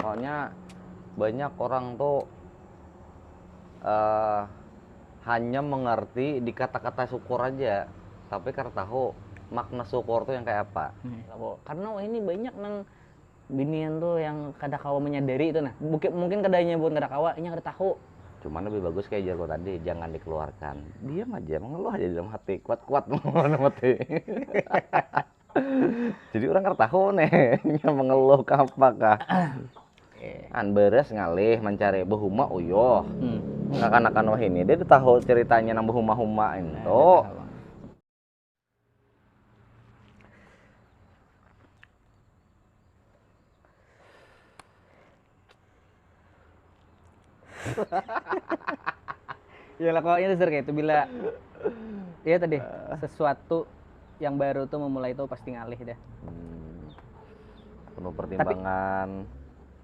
Soalnya banyak orang tuh eh, hanya mengerti di kata-kata syukur aja, tapi karena tahu makna syukur tuh yang kayak apa. Karena ini banyak nang binian tuh yang kada kawa menyadari itu nah. Mungkin kadanya buat kada kawa, ini kada tahu. Cuman lebih bagus kayak Jarko tadi, jangan dikeluarkan, diam aja, mengeluh aja di dalam hati, kuat-kuat mengeluh dalam hati. Jadi orang nggak tahu nih yang mengeluh apakah an beres ngalih mencari behuma uyoh akan wah ini dia tahu ceritanya nang behuma-huma itu. Ya lah kok itu kayak itu bila ya tadi sesuatu yang baru tuh memulai itu pasti ngalih dah. Penuh pertimbangan.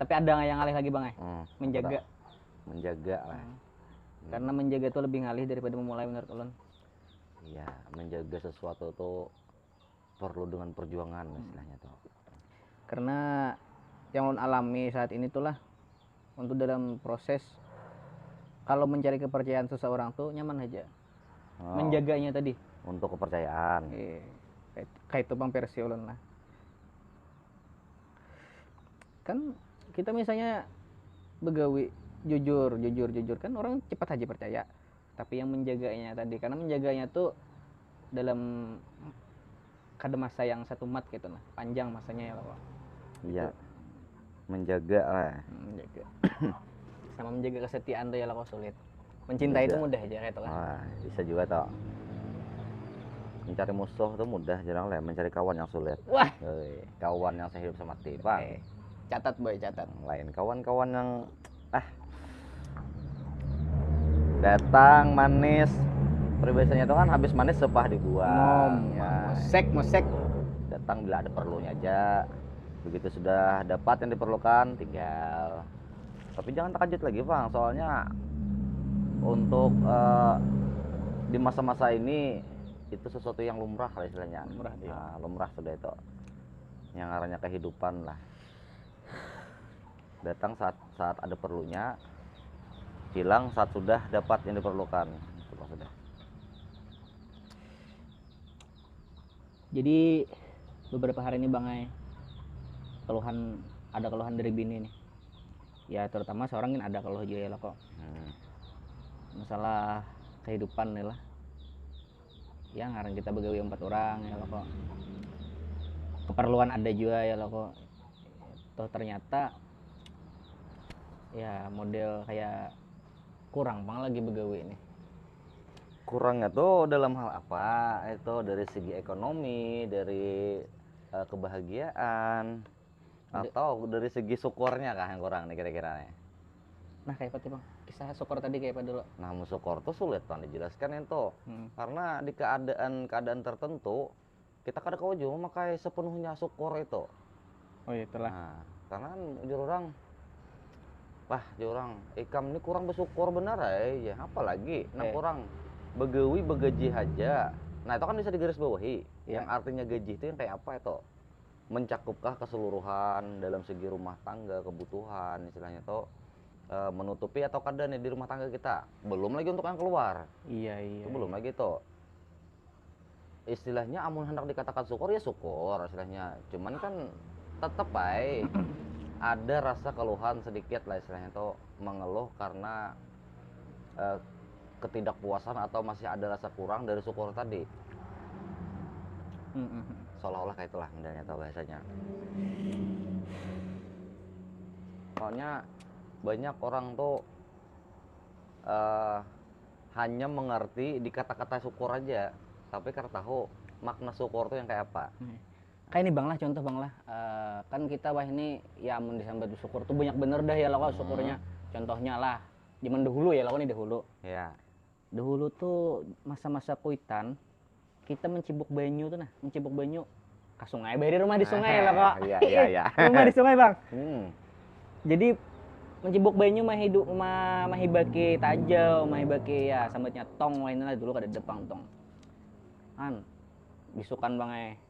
Tapi ada nggak yang ngalih lagi bang menjaga lah. Karena menjaga itu lebih ngalih daripada memulai menurut ulun. Iya, menjaga sesuatu tuh perlu dengan perjuangan istilahnya tuh. Karena yang ulun alami saat ini tuh lah, untuk dalam proses kalau mencari kepercayaan seseorang tuh nyaman aja. Menjaganya tadi. Untuk kepercayaan. Kayak itu bang versi ulun lah. Kan kita misalnya begawi jujur kan orang cepat aja percaya. Tapi yang menjaganya tadi, karena menjaganya tuh dalam kada masa yang satu mat gitu nah, panjang masanya ya Pak. Iya. Menjaga lah. Menjaga. Sama menjaga kesetiaan tuh ya lah kok sulit. Mencintai itu mudah aja kayak itu kan. Bisa juga toh. Mencari musuh itu mudah, jarang lah. Mencari kawan yang sulit. Wah. Kawan yang sehidup semati, Bang. Catat boy, catat. Lain kawan-kawan yang datang manis. Peribahasanya itu kan habis manis sepah dibuang. Mosek. Datang bila ada perlunya aja. Begitu sudah dapat yang diperlukan, tinggal. Tapi jangan terkejut lagi bang, soalnya untuk di masa-masa ini itu sesuatu yang lumrah lah istilahnya. Lumrah sudah itu. Yang arahnya kehidupan lah. Datang saat ada perlunya, hilang saat sudah dapat yang diperlukan. Itu maksudnya. Jadi beberapa hari ini bang ada keluhan dari bini nih. Ya terutama seorang kan ada keluh juga ya lah kok. Masalah kehidupan nih lah. Ya ngarang kita begawi 4 orang ya lah kok. Keperluan ada juga ya lah kok. Toh ternyata ya model kayak kurang bang lagi begawi ini. Kurangnya tuh dalam hal apa? Itu dari segi ekonomi, dari kebahagiaan, atau dari segi syukurnya kah yang kurang nih kira-kira nih? Nah kayak apa bang? Kisah syukur tadi kayak apa dulu? Nah, syukur tuh sulit bang dijelaskan itu. Karena di keadaan tertentu kita kadang kau juga memakai sepenuhnya syukur itu. Oh itulah. Nah, karena orang ikam ini kurang bersyukur benar ya. Apalagi nah kurang begawi begaji aja. Nah itu kan bisa digarisbawahi. Yang artinya gaji itu yang kayak apa itu? Mencakupkah keseluruhan dalam segi rumah tangga, kebutuhan istilahnya itu menutupi atau kada nih di rumah tangga kita. Belum lagi untuk yang keluar. Iya. Itu belum lagi tuh. Istilahnya amun hendak dikatakan syukur ya syukur istilahnya. Cuman kan tetap baik ada rasa keluhan sedikit lah istilahnya tuh, mengeluh karena ketidakpuasan atau masih ada rasa kurang dari syukur tadi. Seolah-olah kayak itulah modelnya atau bahasanya. Soalnya banyak orang tuh hanya mengerti di kata-kata syukur aja, tapi karena tahu makna syukur tuh yang kayak apa. Kayak ini bang lah, contoh bang lah, kan kita wah ini ya amun disambat syukur tuh banyak bener dah ya lah kok syukurnya. Contohnya lah zaman dahulu ya lah nih dahulu. Iya. Dahulu tuh masa-masa kuitan kita mencibuk banyu tuh nah, mencibuk banyu ke sungai, bayar rumah di sungai lah kok. Iya. Rumah di sungai bang. Jadi mencibuk banyu mahibaki tajau, mahibaki ya sambatnya tong lainnya dulu kada depang tong. Kan bisukan bang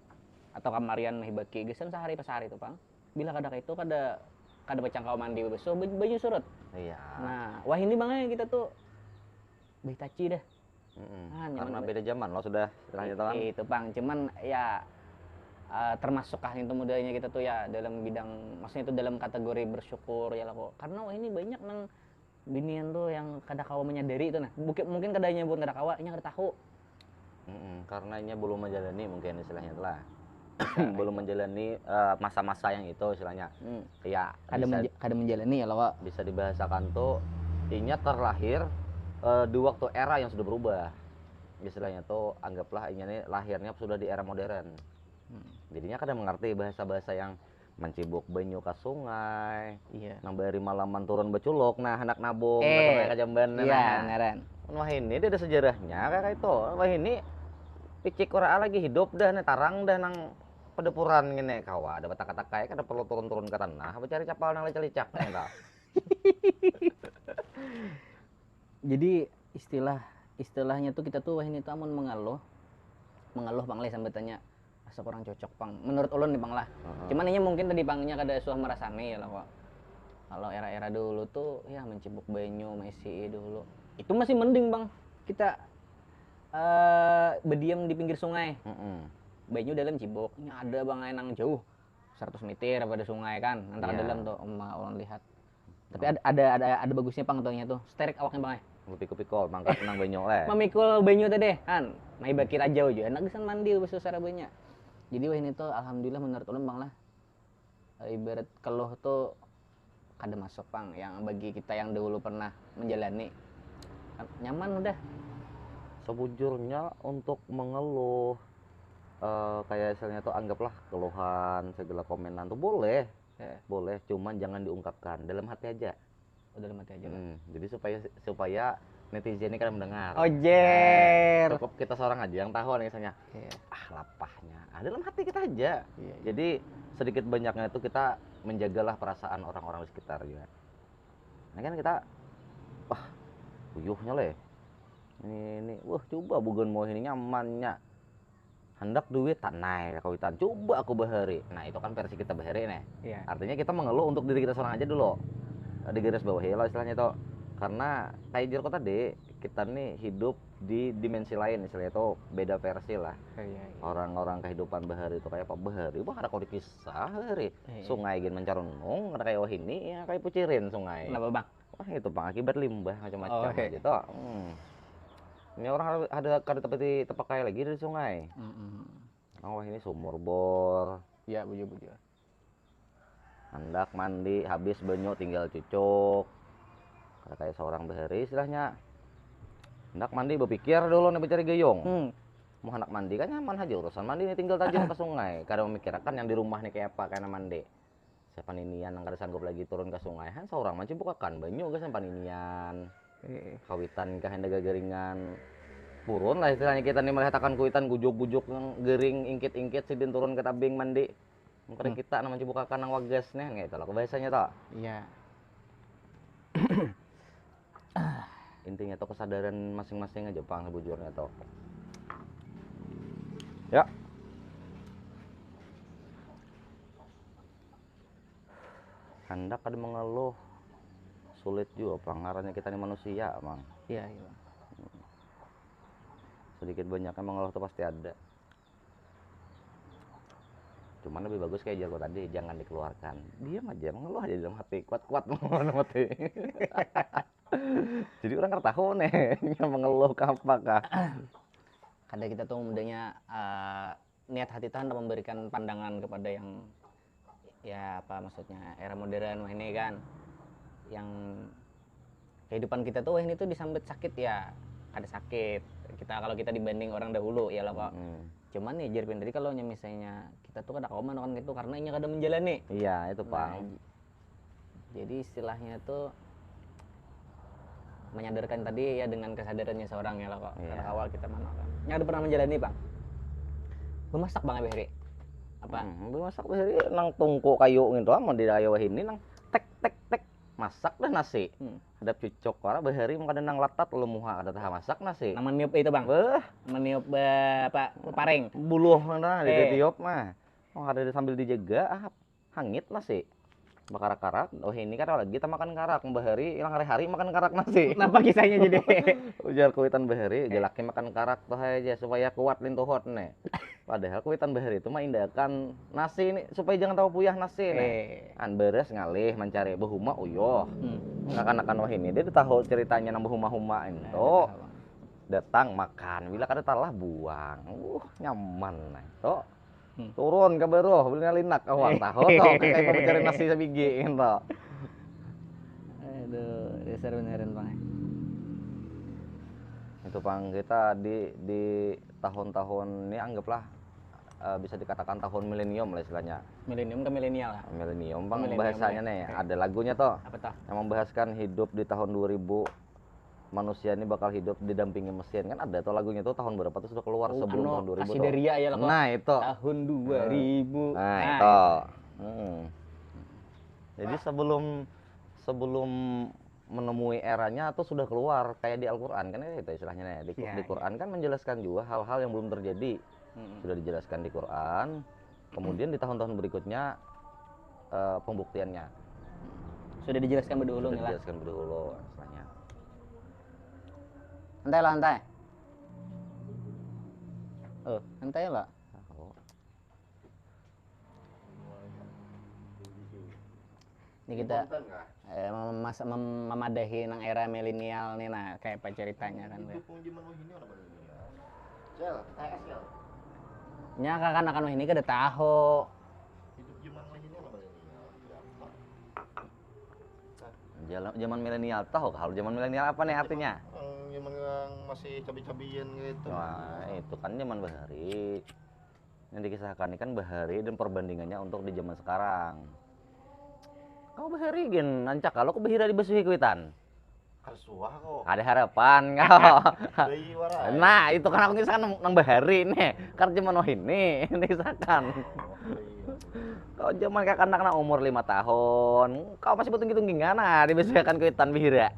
atau kamarian mahibaki gesan sehari pas hari tuh bang. Bila kada itu kada kada pacangkau mandi beso baju surut. Iya. Nah, wah ini bangnya kita tuh taci dah. Karena beda zaman lo sudah istilahnya kan. Itu Bang, cuman ya termasuk itu mudanya kita tuh ya dalam bidang, maksudnya itu dalam kategori bersyukur ya lah kok. Karena wah ini banyak nang binian tuh yang kada kawa menyadari itu nah. Mungkin kadanya pun kada kawa, nya kada tahu. Karena nya belum menjalani mungkin istilahnya lah. Belum menjalani masa-masa yang itu istilahnya. Ya, kada menjalani ya lah kok. Bisa dibahasakan tuh inya terlahir di waktu era yang sudah berubah. Istilahnya tuh anggaplah inya nih lahirnya sudah di era modern. Jadinya kadang mengerti bahasa-bahasa yang mencibuk banyu ke sungai, nang bari malaman turun beculok, nah hendak nabung ke Jamban. Iya, beneran. Wah ini dia ada sejarahnya kayak itu. Wah ini picik ora lagi hidup dah nih tarang dah nang pedepuran gini kawa ada kata-kata kayak kada perlu turun-turun ke tanah, cari capal nang lecak-lecak nih. Jadi istilahnya tuh kita tuh wah ini tuh amun mengeluh Bang Le sampai tanya asa kurang cocok Bang menurut ulun nih Bang lah. Cuman ini mungkin tadi Bangnya kada suah merasani ya lah kok. Kalau era-era dulu tuh ya mencibuk banyu Messi dulu itu masih mending Bang kita berdiam di pinggir sungai. Banyu dalam cibuknya ada Bang nang jauh 100 meter pada sungai kan antara dalam tuh orang lihat. Tapi ada bagusnya pangtonya tuh sterik awaknya Bang. Pikul-pikul mangkat nang banyu le. Memikul banyu tadi kan. Mai bakir jauh juga enak geus mandi besar banyak. Jadi wah ini tuh alhamdulillah menurut ulun Bang lah. Ibarat keluh tuh kada masuk Bang yang bagi kita yang dulu pernah menjalani. Nyaman udah. Sebujurnya untuk mengeluh kayak misalnya tuh anggaplah keluhan segala komenan tuh boleh. Boleh, cuman jangan diungkapkan dalam hati aja. Dalam hati aja. Jadi supaya netizen ini kan mendengar. Ojer. Cukup kita seorang aja yang tahu nih misalnya. Lapahnya. Dalam hati kita aja. Jadi sedikit banyaknya itu kita menjagalah perasaan orang-orang di sekitar juga. Nah kan kita uyuhnya le. Ini coba bukan mau ini nyamannya. Hendak duit tak naik kawitan. Coba aku bahari. Nah, itu kan versi kita bahari nih. Artinya kita mengeluh untuk diri kita seorang aja dulu. Di garis bawah lah istilahnya itu. Karena kayak Jirko tadi, kita nih hidup di dimensi lain istilahnya itu beda versi lah. Orang-orang kehidupan bahari itu kayak apa bahari? Wah, ada kau dikisah bahari. Sungai gin mencarunung, ada kayak wah ini ya kayak pucirin sungai. Kenapa Bang? Wah itu Bang akibat limbah macam-macam gitu. Ini orang ada tepi tepak kayak lagi dari sungai. Wah ini sumur bor. Ya bujur. Hendak mandi habis banyu tinggal cucuk. Kayak seorang bahari istilahnya. Hendak mandi berpikir dulu nih mencari gayung. Mau hendak mandi kan nyaman aja urusan mandi nih tinggal tajam ke sungai. Kadang memikirkan yang di rumah nih kayak apa kayak mandi. Siapa ninian yang kada sanggup lagi turun ke sungai kan seorang macam bukakan banyu guys sampai ninian. Kawitan kah hendak garingan purun lah istilahnya kita nih melihatkan kuitan gujuk-gujuk gering ingkit-ingkit sidin turun ke tabing mandi. Mungkin kita namanya bukakan nang wagas nih gitu loh bahasanya toh. Iya. Intinya tuh kesadaran masing-masing aja Bang sebujurnya toh. Ya. Hendak ada mengeluh sulit juga pengaruhnya kita ini manusia Bang. Iya. Sedikit banyaknya mengeluh tuh pasti ada. Cuman lebih bagus kayak Jarko tadi jangan dikeluarkan, diam aja mengeluh aja dalam hati kuat-kuat mengeluh dalam hati. Jadi orang nggak tahu nih yang mengeluh apakah. Kadang kita tuh mudahnya niat hati Tuhan memberikan pandangan kepada yang ya apa maksudnya era modern ini kan yang kehidupan kita tuh ini tuh disambut sakit ya ada sakit kita kalau kita dibanding orang dahulu ya lah kok. Cuman nih Jerpin tadi kalau misalnya kita tuh kada kauman kan gitu karena ini kada menjalani. Iya itu Pak. Jadi istilahnya tuh menyadarkan tadi ya dengan kesadarannya seorang ya lah kok. Kada awal kita mana kan. Yang ada pernah menjalani Bang. Memasak Bang Behri. Apa? Memasak Behri nang tungku kayu gitu mau di dayo ini nang tek masak dah nasi. Hadap cucok ora Behri mau kadang nang latat lu muha kada tah masak nasi. Nama niup itu Bang. Meniup apa pareng. Buluh nang di tiup mah. Oh ada sambil dijaga hangit nasi. Bakarak-karak, oh ini kan lagi kita makan karak, Mbah Hari ilang hari-hari makan karak nasi. Kenapa kisahnya jadi? Ujar kuitan Mbah Hari, jalaki makan karak tuh aja supaya kuat lintuhot nih. Padahal kuitan Mbah Hari itu mah indakan nasi ini supaya jangan tahu puyah nasi nih. An beres ngalih mencari bahuma uyoh. Akan-akan wah ini dia tahu ceritanya nang bahuma-huma itu. Datang makan, bila kada talah buang. Nyaman nah itu. Turun ke beruh beli linak awak tahu toh kayak mencari nasi sabigi ento. Aduh, dasar beneran Bang. Itu Bang kita di tahun-tahun ini anggaplah bisa dikatakan tahun milenium lah istilahnya. Milenium ke milenial lah. Milenium Bang Milenium, bahasanya ya. nih. Oke. Ada lagunya toh Apa toh? yang membahaskan hidup di tahun 2000 manusia ini bakal hidup didampingi mesin kan ada tuh lagunya tuh tahun berapa tuh sudah keluar sebelum tahun 2000 tuh. Asideria ya lah kok. Nah itu. Tahun 2000. Nah itu. Jadi sebelum menemui eranya atau sudah keluar kayak di Al-Qur'an kan itu istilahnya di Qur'an kan menjelaskan juga hal-hal yang belum terjadi. Sudah dijelaskan di Qur'an. Kemudian di tahun-tahun berikutnya pembuktiannya. Sudah dijelaskan berdahulu nih lah. Dijelaskan berdahulu istilahnya. Santai lah, santai. Santai lah. Ini kita memadahi nang era milenial nih nah kayak apa ceritanya kan. Nya kan akan ini kada tahu. Zaman milenial tahu kalau zaman milenial apa nih artinya? Zaman yang masih cabi-cabian gitu. Wah, itu kan zaman Bahari. Yang dikisahkan ini kan Bahari dan perbandingannya untuk di zaman sekarang. Kau Bahari gen nancak kalau kau bahira di basuhi kuitan. Harsuah kok. Ada harapan kau. Bayi warai. Nah, itu kan aku kisahkan nang Bahari nih. Karena zaman ini kisahkan. Kau zaman kakak anak umur 5 tahun, kau masih betung-tunggingan nah dibesarkan kuitan bahira.